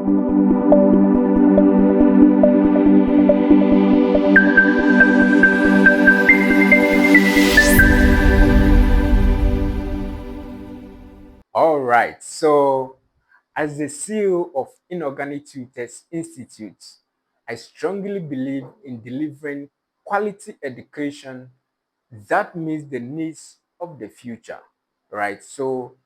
All right, so as the CEO of Inorganic Tutors Institute, I strongly believe in delivering quality education that meets the needs of the future, right? So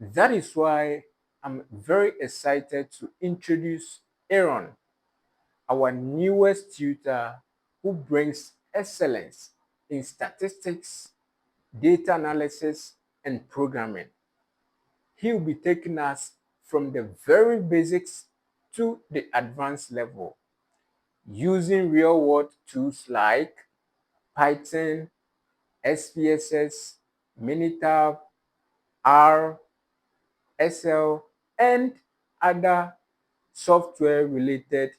that is why I'm very excited to introduce A-aRon, our newest tutor who brings excellence in statistics, data analysis, and programming. He will be taking us from the very basics to the advanced level using real world tools like Python, SPSS, Minitab, R, SL, and other software related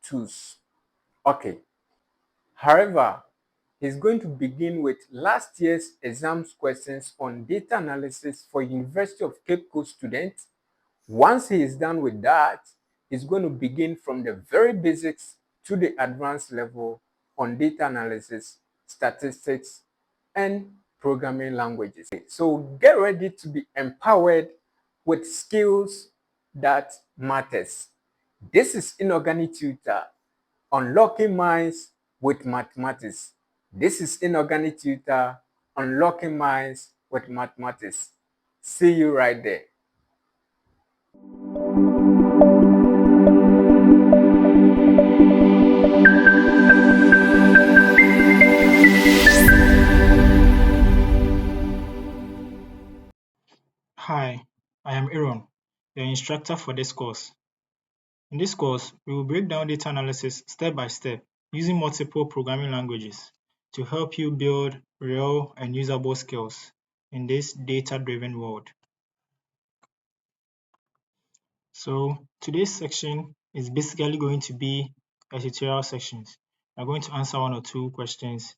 tools. Okay. However, he's going to begin with last year's exams questions on data analysis for University of Cape Coast students. Once he is done with that, he's going to begin from the very basics to the advanced level on data analysis, statistics, and programming languages. So get ready to be empowered with skills that matters. This is Inorganic Tutor, unlocking minds with mathematics. This is Inorganic Tutor, unlocking minds with mathematics. See you right there. Hi, I am A-aRon, your instructor for this course. In this course, we will break down data analysis step by step using multiple programming languages to help you build real and usable skills in this data-driven world. So today's section is basically going to be a tutorial section. We're going to answer one or two questions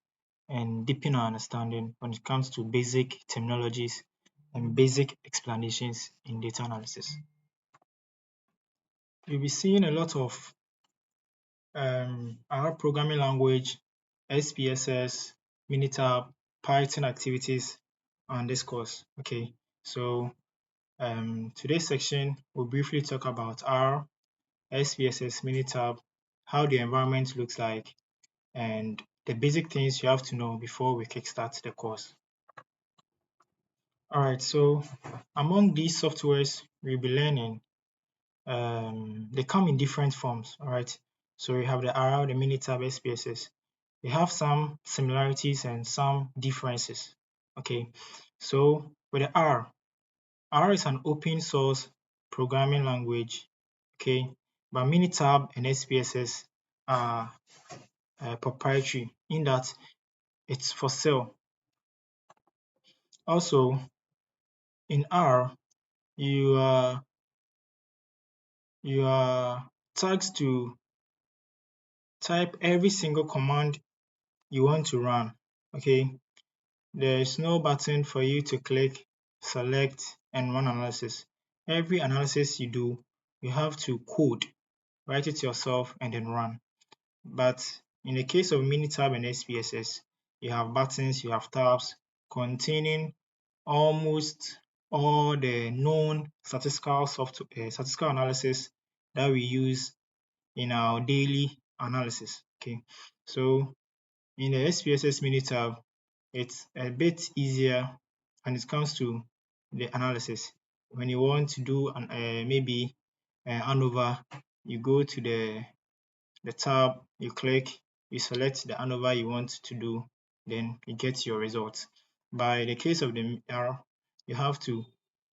and deepen our understanding when it comes to basic terminologies and basic explanations in data analysis. You'll be seeing a lot of our programming language, SPSS, Minitab, Python activities on this course. Okay, so today's section will briefly talk about R, SPSS, Minitab, how the environment looks like, and the basic things you have to know before we kickstart the course. Alright, so among these softwares we'll be learning, they come in different forms. Alright, so we have the R, the Minitab, SPSS. They have some similarities and some differences. Okay, so with the R is an open source programming language. Okay, but Minitab and SPSS are proprietary in that it's for sale. Also, in R, you are tasked to type every single command you want to run. Okay, there is no button for you to click, select, and run analysis. Every analysis you do, you have to code, write it yourself, and then run. But in the case of Minitab and SPSS, you have buttons, you have tabs containing almost all the known statistical analysis that we use in our daily analysis. Okay, so in the SPSS Minitab, it's a bit easier when it comes to the analysis. When you want to do maybe an ANOVA, you go to the tab, you click, you select the ANOVA you want to do, then you get your results. By the case of the R, you have to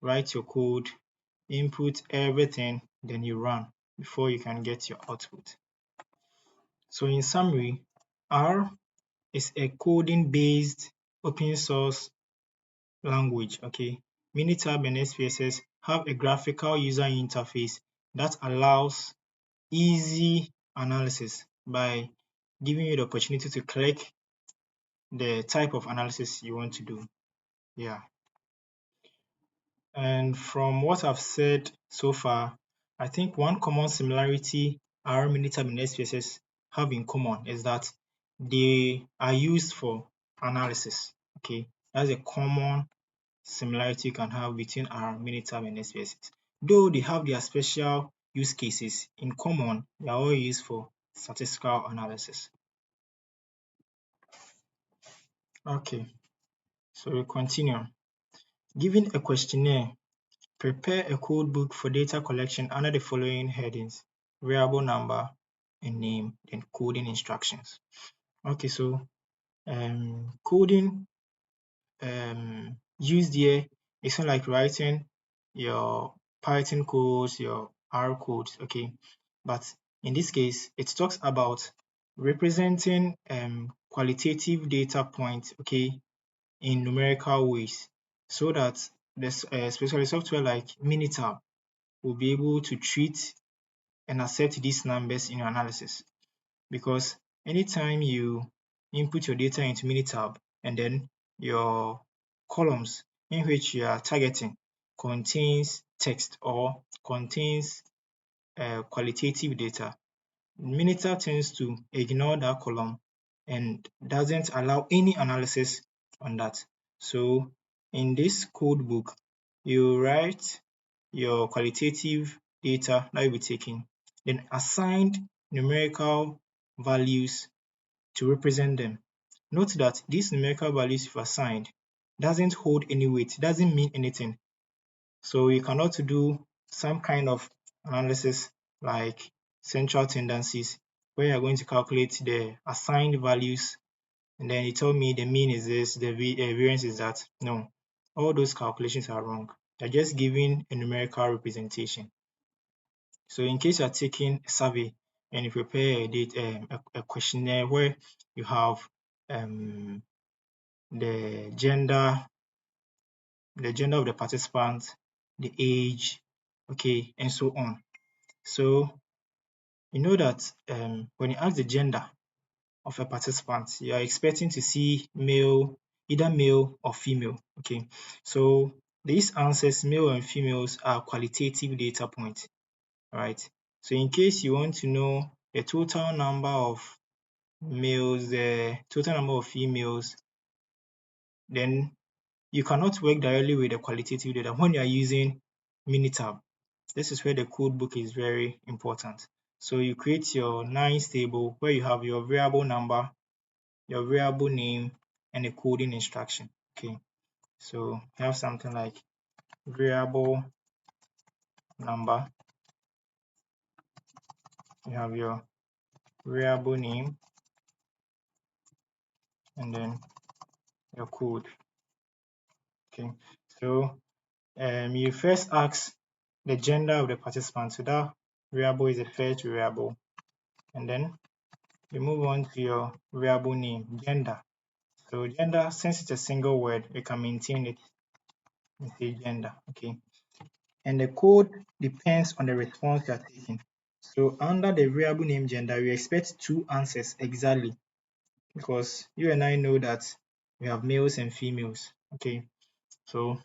write your code, input everything, then you run before you can get your output. So in summary, R is a coding-based open source language. Okay, Minitab and SPSS have a graphical user interface that allows easy analysis by giving you the opportunity to click the type of analysis you want to do. Yeah. And from what I've said so far, I think one common similarity our Minitab and SPSS have in common is that they are used for analysis. Okay, that's a common similarity you can have between our Minitab and SPSS. Though they have their special use cases, in common, they are all used for statistical analysis. Okay, so we continue. Given a questionnaire, prepare a code book for data collection under the following headings: variable number and name, then coding instructions. Okay, so coding used here is not like writing your Python codes, your R codes, okay? But in this case, it talks about representing qualitative data points, okay, in numerical ways, so that this especially software like Minitab will be able to treat and accept these numbers in your analysis. Because anytime you input your data into Minitab and then your columns in which you are targeting contains text or contains qualitative data, Minitab tends to ignore that column and doesn't allow any analysis on that. So in this code book, you write your qualitative data that you'll be taking, then assign numerical values to represent them. Note that these numerical values you've assigned doesn't hold any weight, doesn't mean anything. So you cannot do some kind of analysis like central tendencies, where you're going to calculate the assigned values and then you tell me the mean is this, the variance is that. No, all those calculations are wrong. They're just giving a numerical representation. So in case you're taking a survey and you prepare a questionnaire where you have the gender, of the participant, the age, okay, and so on. So you know that when you ask the gender of a participant, you are expecting to see male, either male or female, okay? So these answers, male and females, are qualitative data points, right? So in case you want to know the total number of males, the total number of females, then you cannot work directly with the qualitative data when you are using Minitab. This is where the code book is very important. So you create your nines table where you have your variable number, your variable name, and a coding instruction. Okay, so you have something like variable number, you have your variable name, and then your code. Okay, so you first ask the gender of the participant. So that variable is the first variable, and then you move on to your variable name, gender. So gender, since it's a single word, you can maintain it and say gender, okay? And the code depends on the response you are taking. So under the variable name gender, we expect two answers exactly, because you and I know that we have males and females, okay? So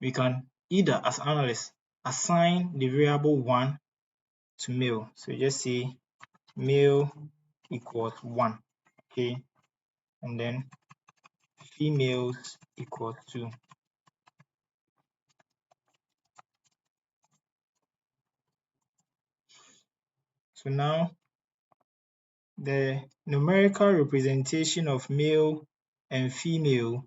we can either, as analysts, assign the variable 1 to male. So you just say male equals 1, okay? And then females equals 2. So now the numerical representation of male and female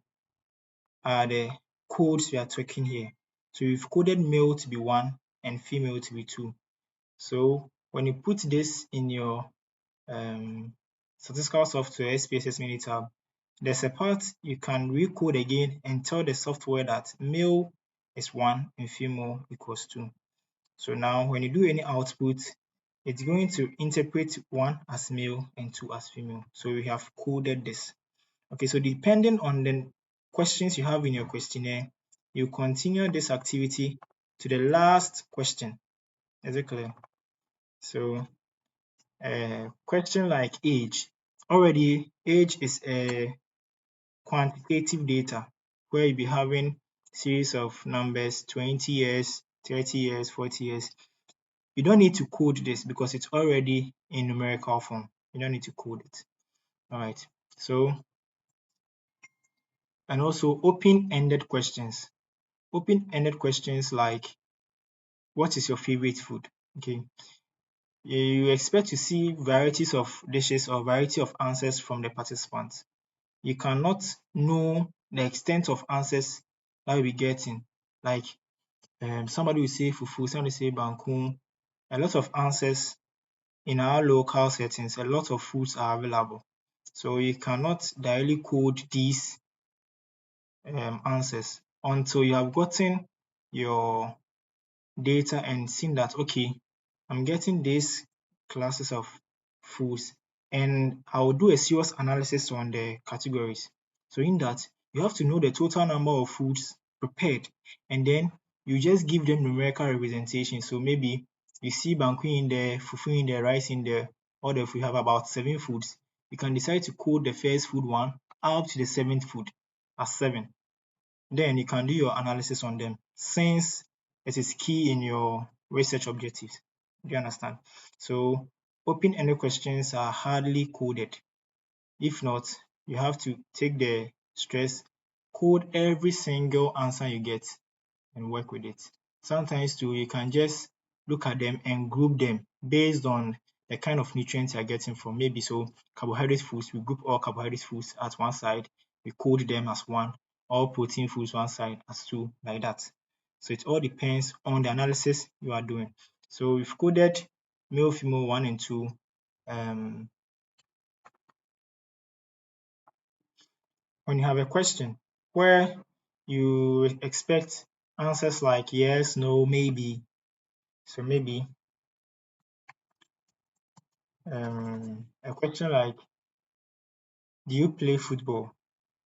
are the codes we are talking here. So we've coded male to be 1 and female to be 2. So when you put this in your statistical software, SPSS Minitab, there's a part you can recode again and tell the software that male is 1 and female equals 2. So now when you do any output, it's going to interpret 1 as male and 2 as female. So we have coded this. Okay, so depending on the questions you have in your questionnaire, you continue this activity to the last question. Is it clear? So question like age. Already, age is a quantitative data where you'll be having series of numbers, 20 years, 30 years, 40 years. you don't need to code this because it's already in numerical form. You don't need to code it. All right. So, and also open-ended questions. Open-ended questions like, what is your favorite food? Okay. You expect to see varieties of dishes or variety of answers from the participants. You cannot know the extent of answers that you'll be getting. Like somebody will say fufu, somebody will say banku. A lot of answers in our local settings, a lot of foods are available. So you cannot directly code these answers until you have gotten your data and seen that, okay, I'm getting these classes of foods, and I'll do a serious analysis on the categories. So in that, you have to know the total number of foods prepared, and then you just give them numerical representation. So maybe you see banku in there, fufu in there, rice in there, or if we have about 7 foods, you can decide to code the first food one up to the 7th food as 7. Then you can do your analysis on them since it is key in your research objectives. Do you understand? So open-ended questions are hardly coded. If not, you have to take the stress, code every single answer you get and work with it. Sometimes too, you can just look at them and group them based on the kind of nutrients you're getting from. Maybe so carbohydrate foods, we group all carbohydrate foods at one side, we code them as one, all protein foods one side as two, like that. So it all depends on the analysis you are doing. So we've coded male, female 1 and 2. When you have a question where you expect answers like yes, no, maybe. So maybe a question like, do you play football?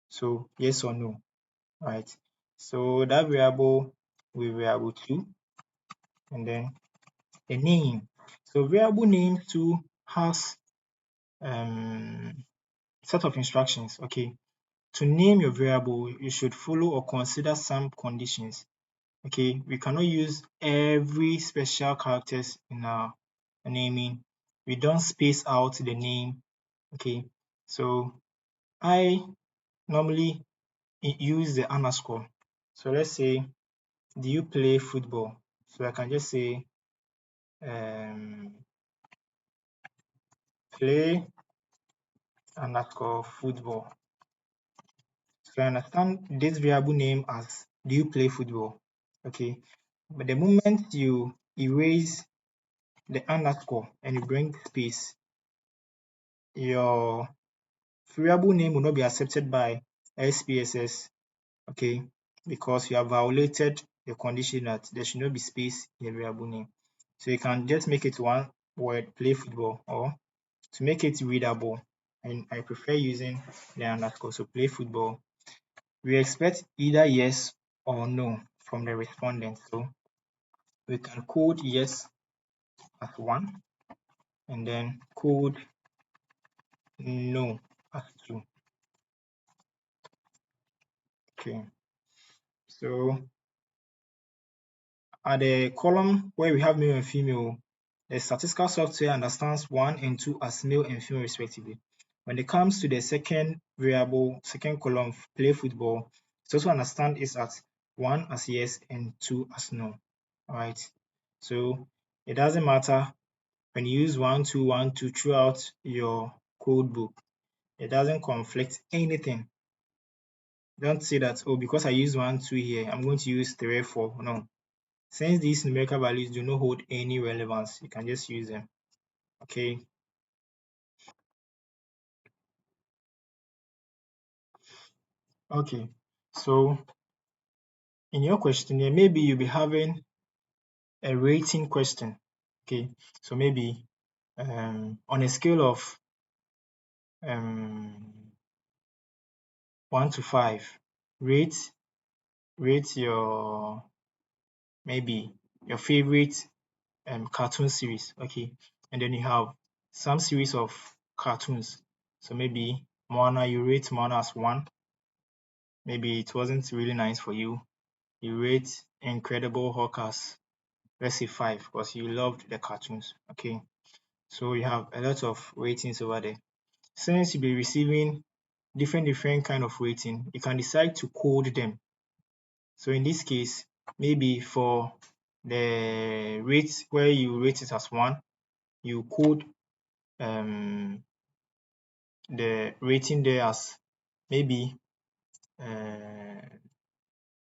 So yes or no, right? So that variable will variable 2, and then a name. So variable name 2 has set of instructions. Okay, to name your variable, you should follow or consider some conditions. Okay, we cannot use every special characters in our naming. We don't space out the name. Okay, so I normally use the underscore. So let's say, do you play football? So I can just say play underscore football. So I understand this variable name as do you play football? Okay, but the moment you erase the underscore and you bring space, your variable name will not be accepted by SPSS, okay, because you have violated the condition that there should not be space in the variable name. So you can just make it one word, play football, or to make it readable, and I prefer using the underscore, so play football. We expect either yes or no from the respondent. So we can code yes as 1 and then code no as 2. Okay, so at the column where we have male and female, the statistical software understands 1 and 2 as male and female respectively. When it comes to the second variable, second column, play football, it also understands it as 1 as yes and 2 as no. All right. So it doesn't matter when you use 1, 2, 1, 2 throughout your code book. It doesn't conflict anything. Don't say that, oh, because I use 1, 2 here, I'm going to use 3, 4. No. Since these numerical values do not hold any relevance, you can just use them. Okay. Okay. So in your questionnaire, maybe you'll be having a rating question. Okay. So maybe on a scale of 1 to 5, rate your maybe your favorite cartoon series. Okay. And then you have some series of cartoons. So maybe Moana, you rate Moana as 1. Maybe it wasn't really nice for you. You rate Incredible Hulk as let's say 5 because you loved the cartoons. Okay, so you have a lot of ratings over there. Since you'll be receiving different kind of rating, you can decide to code them. So in this case, maybe for the rate where you rate it as 1, you code the rating there as maybe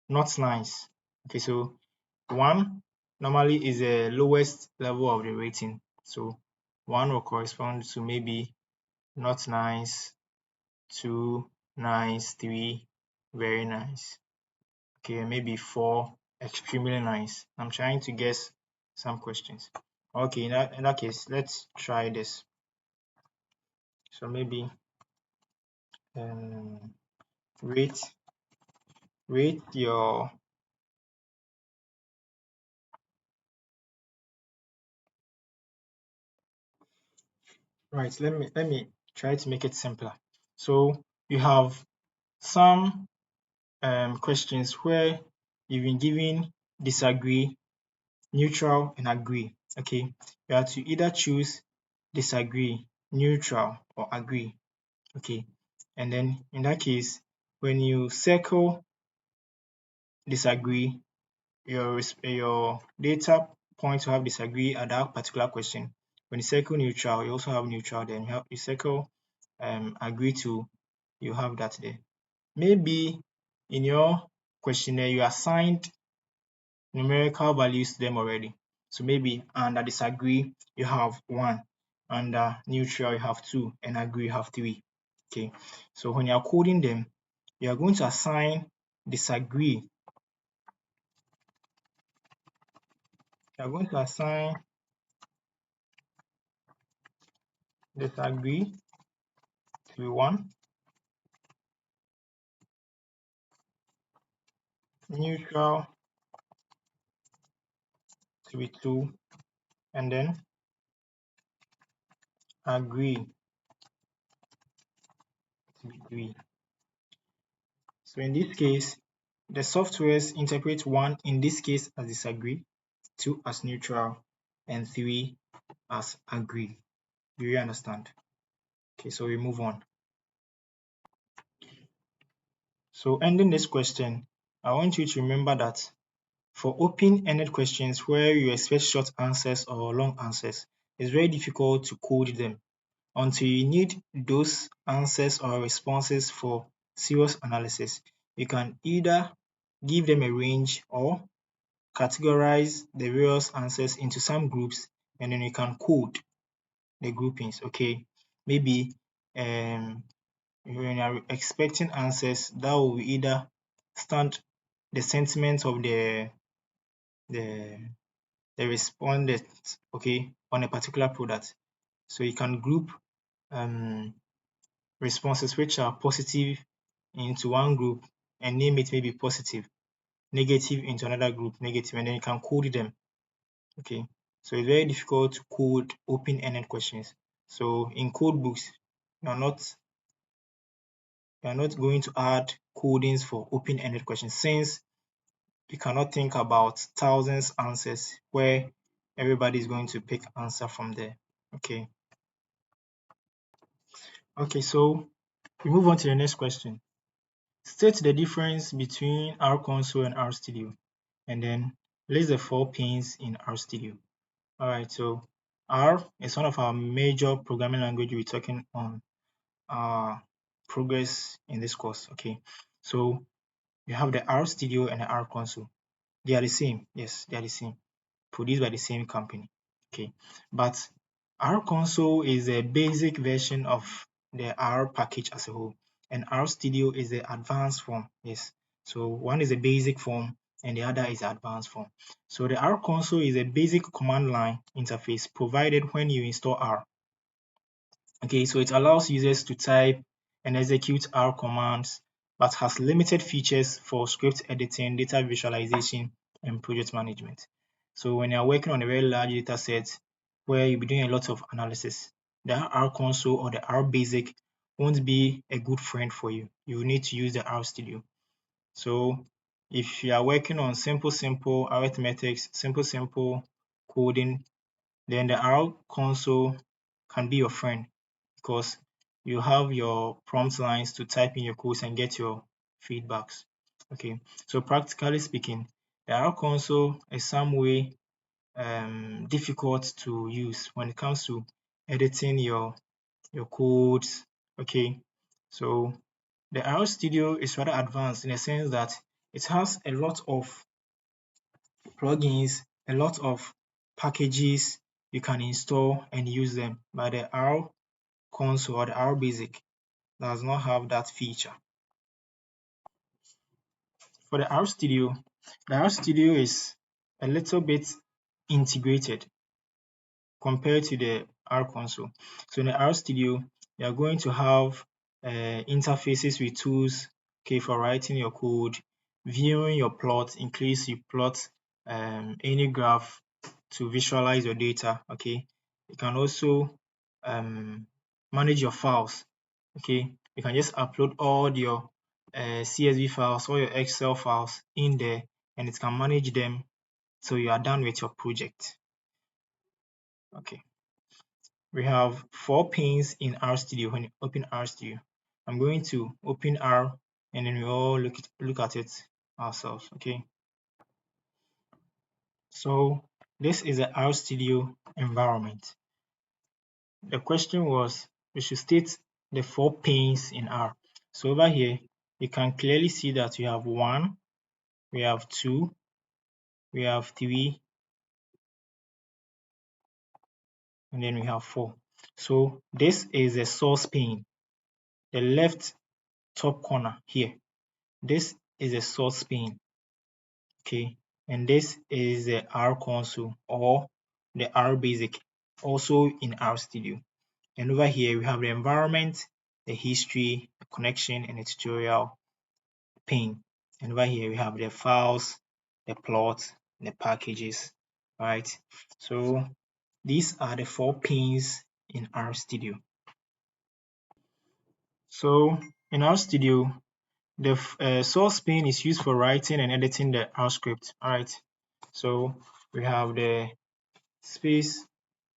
not nice. Okay, so 1 normally is the lowest level of the rating. So 1 will correspond to maybe not nice, 2 nice, 3 very nice. Okay, maybe 4 extremely nice. I'm trying to guess some questions. Okay, in that case, let's try this. So maybe um, rate your right. Let me try to make it simpler. So you have some questions where you've been given disagree, neutral, and agree. Okay, you have to either choose disagree, neutral, or agree. Okay, and then in that case, when you circle disagree, your data point will have disagree at that particular question. When you circle neutral, you also have neutral. Then you circle agree to, you have that there. Maybe in your questionnaire you assigned numerical values to them already. So maybe under disagree you have 1, under neutral you have 2, and agree you have 3. Okay, so when you are coding them, you are going to assign disagree. You are going to assign disagree to be 1, neutral to be 2, and then agree to be 3. So in this case, the softwares interpret 1 in this case as disagree, 2 as neutral, and 3 as agree. Do you understand? Okay, so we move on. So ending this question, I want you to remember that for open-ended questions where you expect short answers or long answers, it's very difficult to code them until you need those answers or responses for serious analysis. You can either give them a range or categorize the various answers into some groups, and then you can code the groupings. Okay, maybe when you are expecting answers, that will either stand the sentiment of the the respondent, okay, on a particular product. So you can group responses which are positive into one group and name it maybe positive, negative into another group, negative, and then you can code them. Okay, so it's very difficult to code open-ended questions. So in code books, you're not going to add codings for open-ended questions since you cannot think about thousands answers where everybody is going to pick answer from there. Okay. Okay, so we move on to the next question. State the difference between R console and R studio, and then list the 4 panes in R studio. All right, so R is one of our major programming language we're talking on progress in this course. Okay, so you have the R studio and the R console. They are the same. Yes, they are the same. Produced by the same company. Okay, but R console is a basic version of the R package as a whole, and R studio is the advanced form. Yes, so one is a basic form and the other is advanced form. So the R console is a basic command line interface provided when you install R. Okay, so it allows users to type and execute R commands, but has limited features for script editing, data visualization, and project management. So when you're working on a very large data set where you'll be doing a lot of analysis, the R console or the R basic won't be a good friend for you. You will need to use the R studio. So if you are working on simple arithmetics, simple coding, then the R console can be your friend because you have your prompt lines to type in your codes and get your feedbacks. Okay, so practically speaking, the R console is some way difficult to use when it comes to editing your codes. Okay, so the R Studio is rather advanced in the sense that it has a lot of plugins, a lot of packages you can install and use them, but the R console or the R basic does not have that feature. For the R Studio is a little bit integrated compared to the R console. So in the R Studio, you are going to have interfaces with tools, okay, for writing your code, viewing your plot in case you plot any graph to visualize your data, okay. You can also manage your files, okay. You can just upload all your CSV files, all your Excel files in there, and it can manage them till you are done with your project. Okay. We have 4 panes in RStudio when you open RStudio. I'm going to open R and then we all look at it ourselves, okay? So this is the RStudio environment. The question was we should state the 4 panes in R. So over here, you can clearly see that we have 1, we have 2, we have 3, and then we have 4. So this is the source pane, the left top corner here. This is a source pane, okay, and this is the R console or the R basic, also in R Studio. And over here we have the environment, the history, the connection, and the tutorial pane. And over here we have the files, the plot, the packages. All right. So these are the 4 panes in R Studio. So in R Studio, the source pane is used for writing and editing the R script. All right. So we have the space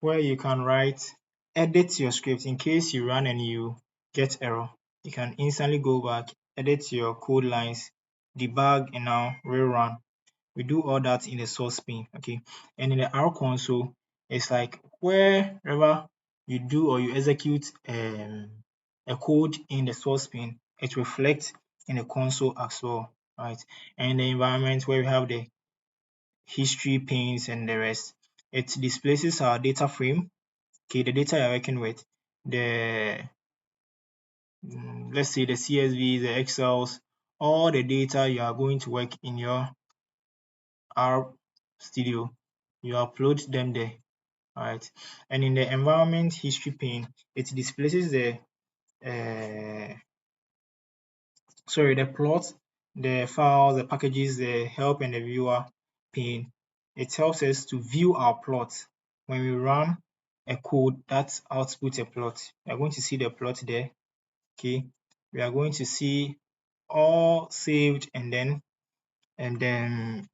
where you can edit your script in case you run and you get error. You can instantly go back, edit your code lines, debug, and now rerun. We do all that in the source pane, okay? And in the R console, it's like wherever you do or you execute a code in the source pane, it reflects in the console as well, right? And in the environment where we have the history panes and the rest, it displays our data frame, okay, the data you're working with, the let's say the CSV, the Excels, all the data you are going to work in your R Studio, you upload them there, right? And in the environment history pane, it displays the the plot, the file, the packages, the help, and the viewer pane. It helps us to view our plot. When we run a code that outputs a plot, we are going to see the plot there, okay? We are going to see all saved and then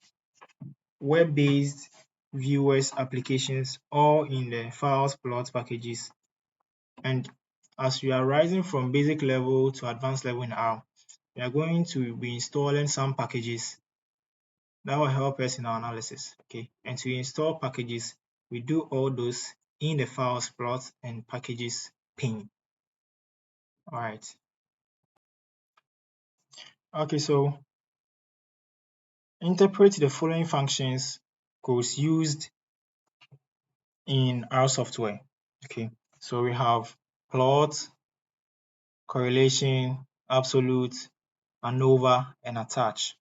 web-based viewers applications all in the files, plot, packages. And as we are rising from basic level to advanced level in R, we are going to be installing some packages that will help us in our analysis, okay? And to install packages, we do all those in the files, plot, and packages pane. All right. Okay, so interpret the following functions codes used in our software. Okay, so we have plot, correlation, absolute, ANOVA, and attach.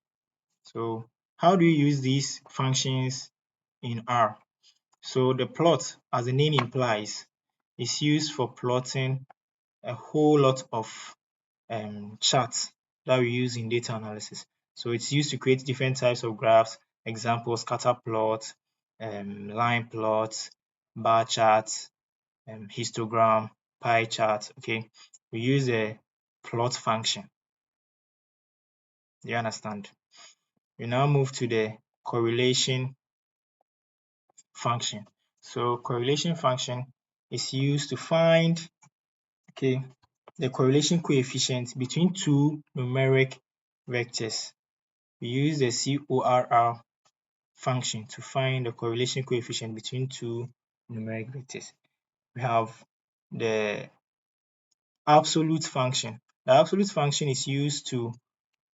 So how do you use these functions in R? So the plot, as the name implies, is used for plotting a whole lot of charts that we use in data analysis. So it's used to create different types of graphs, example, scatter plot, line plots, bar charts, histogram, pie chart, okay? We use a plot function. Do you understand? We now move to the correlation function. So correlation function is used to find the correlation coefficient between two numeric vectors. We use the CORR function to find the correlation coefficient between two numeric vectors. We have the absolute function. The absolute function is used to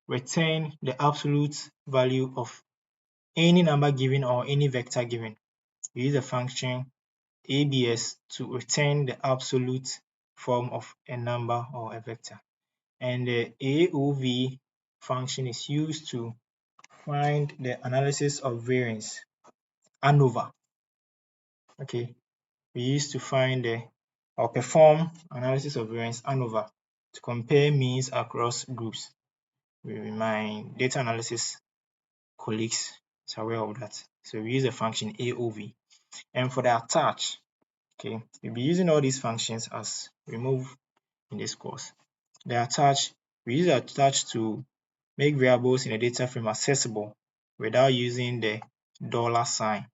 return the absolute value of any number given or any vector given. We use the function ABS to return the absolute form of a number or a vector. And the AOV function is used to find the analysis of variance, ANOVA. We used to find or perform analysis of variance, ANOVA, to compare means across groups. My data analysis colleagues is aware of that. So we use the function AOV. And for the attach, we'll be using all these functions as we move in this course. The attach, we use the attach to make variables in a data frame accessible without using the $sign.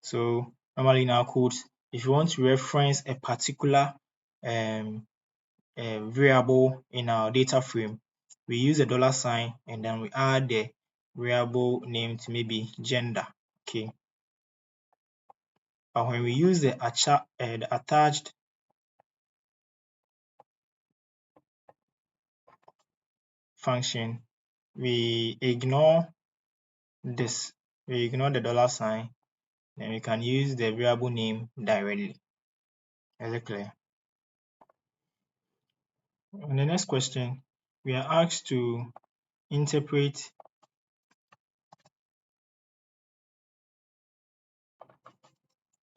So normally in our codes, if you want to reference a particular variable in our data frame, we use a $sign and then we add the variable name to maybe gender. But when we use the attached function, we ignore this. We ignore the $sign, and we can use the variable name directly. Is it clear? On the next question, we are asked to interpret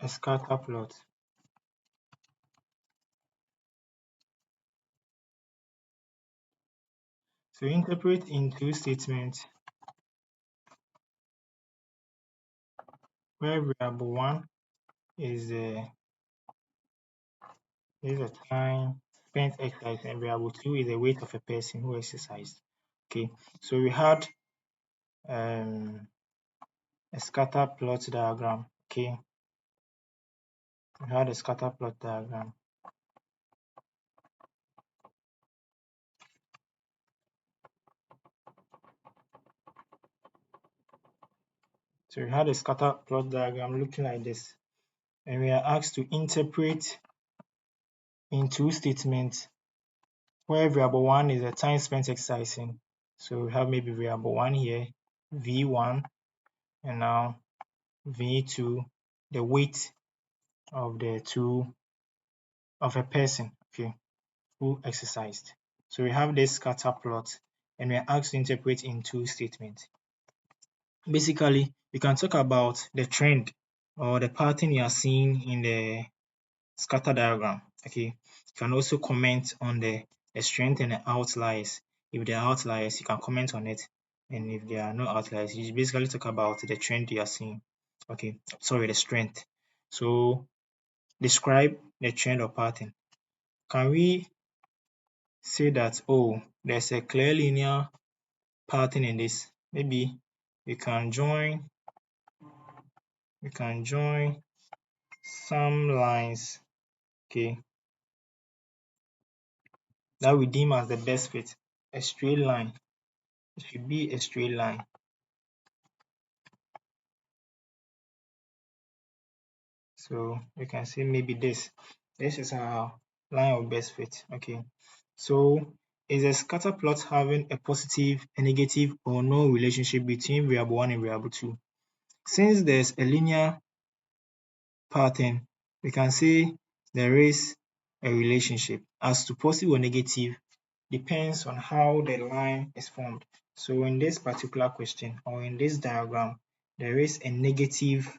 a scatter plot. So interpret in two statements where variable 1 is the time spent exercising, and variable 2 is the weight of a person who exercised. So we had a scatter plot diagram. We had a scatter plot diagram. So we had a scatter plot diagram looking like this, and we are asked to interpret in two statements where variable 1 is the time spent exercising. So we have maybe variable 1 here, V1, and now V2, the weight of the two of a person who exercised. So we have this scatter plot, and we are asked to interpret in two statements. Basically, we can talk about the trend or the pattern you are seeing in the scatter diagram. You can also comment on the strength and the outliers. If there are outliers, you can comment on it, and if there are no outliers, you basically talk about the trend you are seeing. The strength. So describe the trend or pattern. Can we say that, oh, there's a clear linear pattern in this? Maybe we can join some lines that we deem as the best fit. A straight line. It should be a straight line. So you can say maybe this is our line of best fit. So is a scatter plot having a positive, a negative, or no relationship between variable 1 and variable 2? Since there's a linear pattern, we can say there is a relationship. As to positive or negative depends on how the line is formed. So in this particular question or in this diagram, there is a negative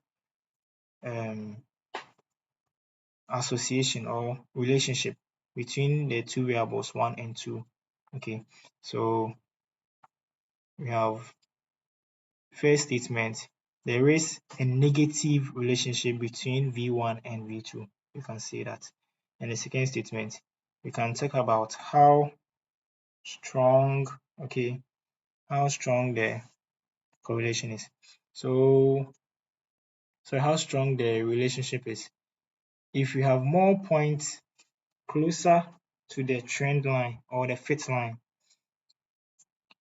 association or relationship between the two variables 1 and 2. So we have first statement, there is a negative relationship between V1 and V2. You can say that. And the second statement, we can talk about how strong how strong the correlation is. So how strong the relationship is. If you have more points closer to the trend line or the fit line,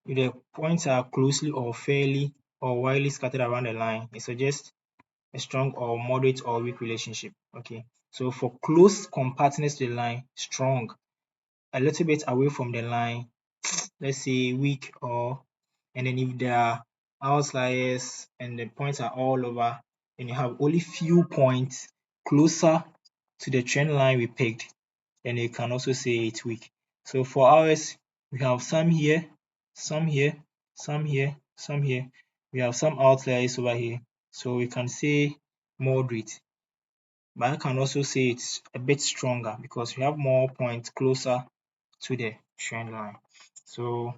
if the points are closely or fairly or widely scattered around the line, it suggests a strong or moderate or weak relationship. Okay, so for close compactness to the line, strong. A little bit away from the line, let's say weak, or and then if there are outliers and the points are all over, and you have only few points closer to the trend line we picked, then you can also say it's weak. So for ours, we have some here, some here, some here, some here. We have some outliers over here. So we can say moderate. But I can also say it's a bit stronger because we have more points closer to the trend line. So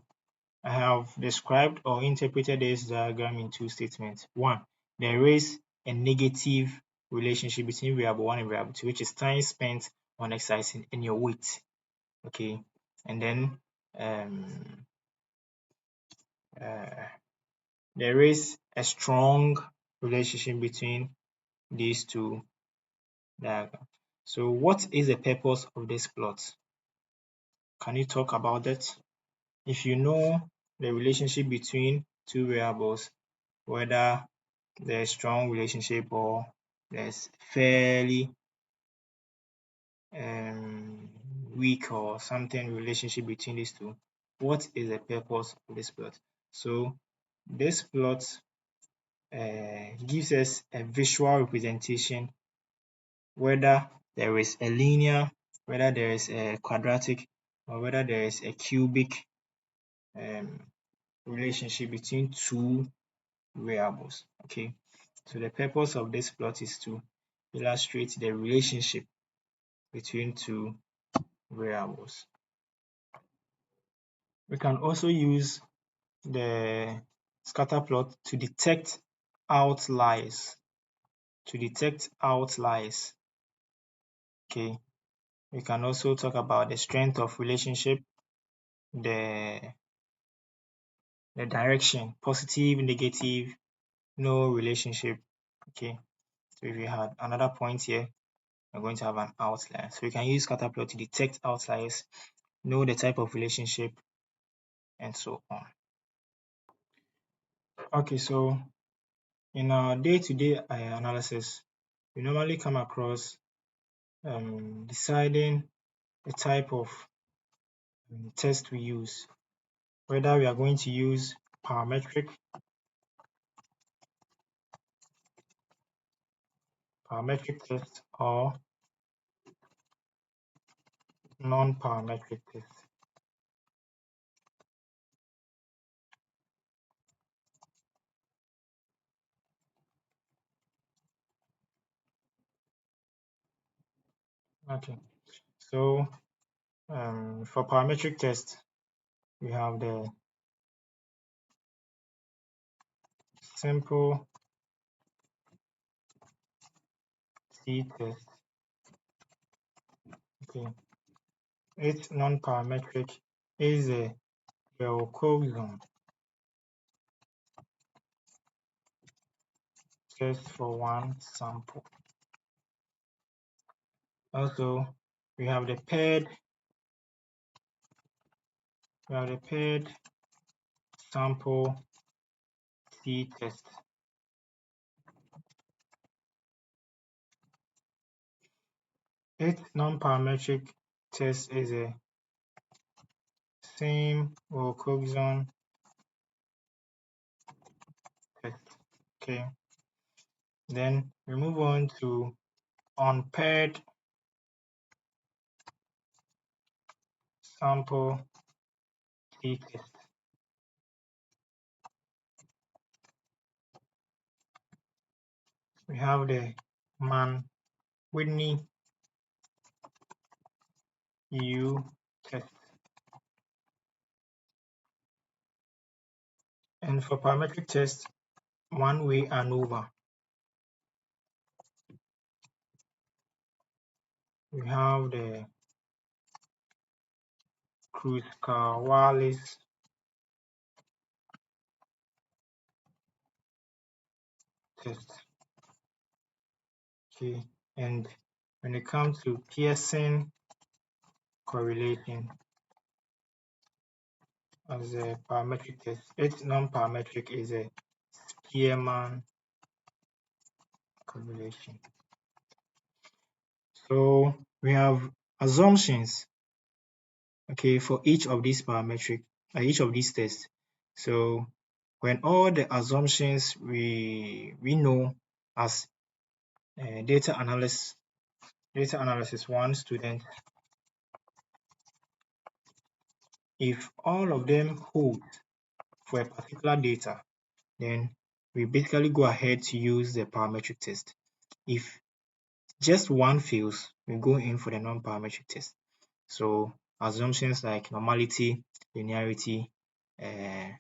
I have described or interpreted this diagram in two statements. One, there is a negative relationship between variable 1 and variable 2, which is time spent on exercising and your weight. Okay, and then uh, there is a strong relationship between these two diagrams. So what is the purpose of this plot? Can you talk about it? If you know the relationship between two variables, whether there's strong relationship or there's fairly weak or something relationship between these two, what is the purpose of this plot? So this plot gives us a visual representation whether there is a linear, whether there is a quadratic, or whether there is a cubic relationship between two variables. Okay, so the purpose of this plot is to illustrate the relationship between two variables. We can also use the scatter plot to detect outliers. Okay, we can also talk about the strength of relationship, the direction, positive, negative, no relationship. Okay, so if you had another point here, we're going to have an outlier. So we can use scatter plot to detect outliers, know the type of relationship, and so on. Okay, so in our day-to-day analysis, we normally come across deciding the type of test we use, whether we are going to use parametric test or non-parametric test. Okay, so for parametric test, we have the simple t-test. Okay, its non-parametric is a zone test for one sample. Also, we have the paired sample t-test. Its non-parametric test is a same zone test. Okay, then we move on to unpaired sample t-test. We have the Mann-Whitney EU test. And for parametric test, one-way ANOVA. We have the Kruskal-Wallis test. Okay, and when it comes to Pearson correlation as a parametric test, its non-parametric is a Spearman correlation. So we have assumptions, okay, for each of these parametric, each of these tests. So when all the assumptions we know as data analysis 1 student, if all of them hold for a particular data, then we basically go ahead to use the parametric test. If just one fails, we go in for the non-parametric test. So assumptions like normality, linearity, uh,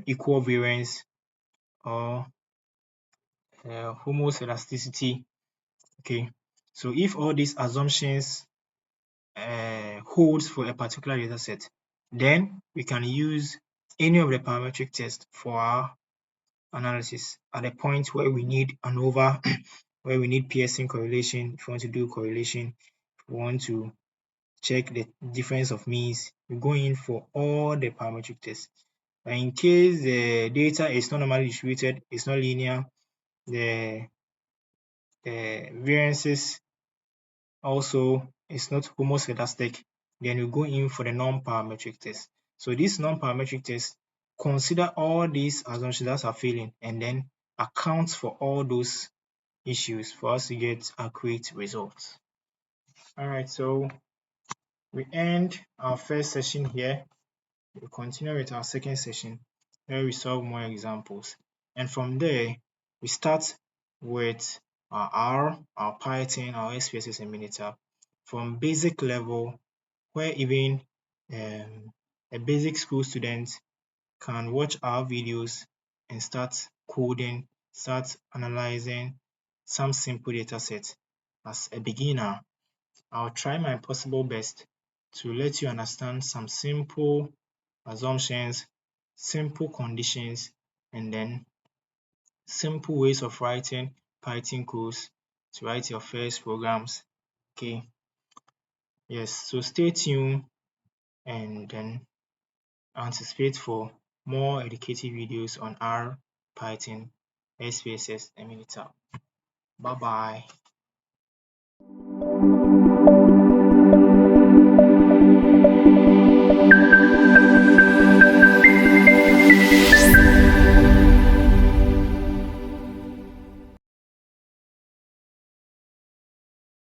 equal variance, or homoscedasticity. Okay, so if all these assumptions holds for a particular data set, then we can use any of the parametric tests for our analysis at a point where we need ANOVA, where we need Pearson correlation. If we want to do correlation, if we want to check the difference of means, we go in for all the parametric tests. And in case the data is not normally distributed, it's not linear, the variances also is not homoscedastic, then you go in for the non-parametric test. So this non-parametric test consider all these assumptions that are failing and then accounts for all those issues for us to get accurate results. All right, so we end our first session here. We'll continue with our second session where we solve more examples. And from there, we start with our R, our Python, our SPSS and Minitab from basic level where even a basic school student can watch our videos and start coding, start analyzing some simple data sets. As a beginner, I'll try my possible best to let you understand some simple assumptions, simple conditions, and then simple ways of writing Python codes to write your first programs. Okay, yes, so stay tuned and then anticipate for more educative videos on R, Python, SPSS, and Minitab. Bye bye.